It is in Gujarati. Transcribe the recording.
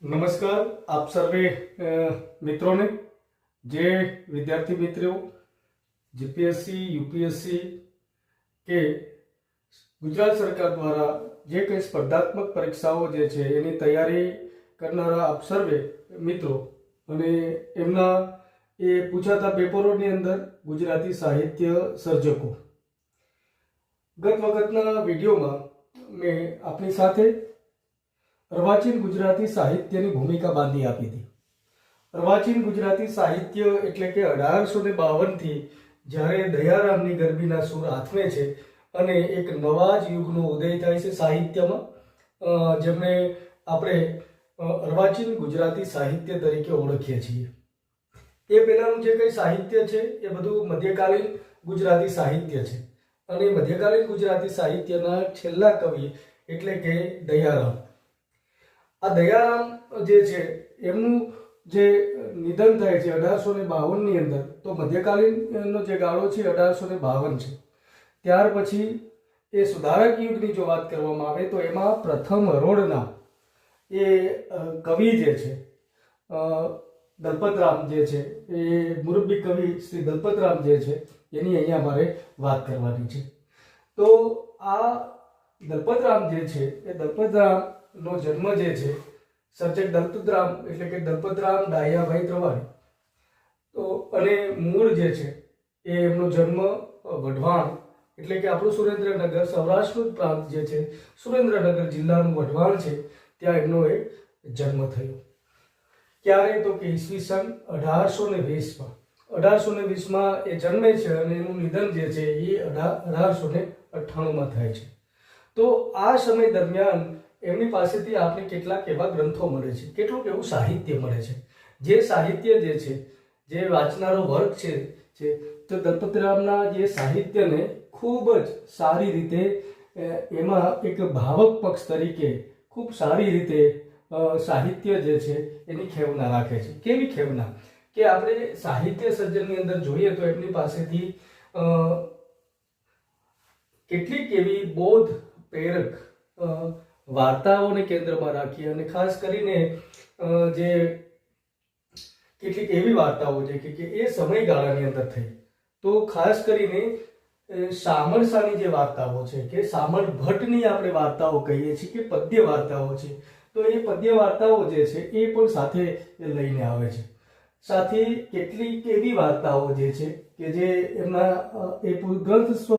નમસ્કાર આપ સર્વે મિત્રોને જે વિદ્યાર્થી મિત્રો જીપીએસસી યુપીએસસી કે ગુજરાત સરકાર દ્વારા જે કંઈ સ્પર્ધાત્મક પરીક્ષાઓ જે છે એની તૈયારી કરનારા આપ સર્વે મિત્રો અને એમના એ પૂછાતા પેપરોની અંદર ગુજરાતી સાહિત્ય સર્જકો ગત વખતના વિડીયોમાં મેં આપની સાથે અર્વાચીન ગુજરાતી સાહિત્યની ભૂમિકા બાંધી આપી હતી। અર્વાચીન ગુજરાતી સાહિત્ય એટલે કે 1852 થી જ્યારે દયારામની ગરબીના સૂર આથમે છે અને એક નવા જ યુગનો ઉદય થાય છે સાહિત્યમાં, જેમને આપણે અર્વાચીન ગુજરાતી સાહિત્ય તરીકે ઓળખીએ છીએ। એ પહેલાંનું જે કંઈ સાહિત્ય છે એ બધું મધ્યકાલીન ગુજરાતી સાહિત્ય છે અને મધ્યકાલીન ગુજરાતી સાહિત્યના છેલ્લા કવિ એટલે કે દયારામ। આ દયારામ જે છે એમનું જે નિધન થાય છે 1852ની અંદર, તો મધ્યકાલીનનો જે ગાળો છે 1852 છે। ત્યાર પછી એ સુધારક યુગની જો વાત કરવામાં આવે તો એમાં પ્રથમ હરોળના એ કવિ જે છે દલપતરામ જે છે, એ મુરબ્બી કવિ શ્રી દલપતરામ જે છે એની અહીંયા મારે વાત કરવાની છે। તો આ દલપતરામ જે છે એ દલપતરામનો જન્મ જે છે સર્જક દલપતરામ એટલે કે દલપતરામ ડાહ્યાભાઈ ત્રવાણી, તો અને મૂળ જે છે એ એમનો જન્મ વઢવાણ એટલે કે આપણું સુરેન્દ્રનગર, સૌરાષ્ટ્રનું પ્રાંત જે છે સુરેન્દ્રનગર જિલ્લાનું વઢવાણ છે, ત્યાં એમનો એક જન્મ થયો। ક્યારે તો કે ઈસવીસન 1820માં 1820માં એ જન્મે છે અને એનું નિધન જે છે એ 1898માં થાય છે। તો આ સમય દરમિયાન એમની પાસેથી આપણે કેટલાક એવા ગ્રંથો મળે છે, કેટલુંક એવું સાહિત્ય મળે છે, જે સાહિત્ય જે છે, જે વાંચનારો વર્ગ છે તો દલપતરામના જે સાહિત્યને ખૂબ જ સારી રીતે એમાં એક ભાવક પક્ષ તરીકે ખૂબ સારી રીતે સાહિત્ય જે છે એની ખેવના રાખે છે। કેવી ખેવના કે આપણે સાહિત્ય સર્જનની અંદર જોઈએ તો એમની પાસેથી કેટલીક એવી બોધ પ્રેરક વાર્તાઓને કેન્દ્રમાં રાખી અને ખાસ કરીને જે કેટલીક એવી વાર્તાઓ છે કે એ સમયગાળાની અંદર થઈ, તો ખાસ કરીને શામળસાની જે વાર્તાઓ છે કે શામળ ભટ્ટની આપણે વાર્તાઓ કહીએ છીએ કે પદ્ય વાર્તાઓ છે, તો એ પદ્ય વાર્તાઓ જે છે એ પણ સાથે લઈને આવે છે। સાથે કેટલીક એવી વાર્તાઓ જે છે કે જે એમના એ ગ્રંથ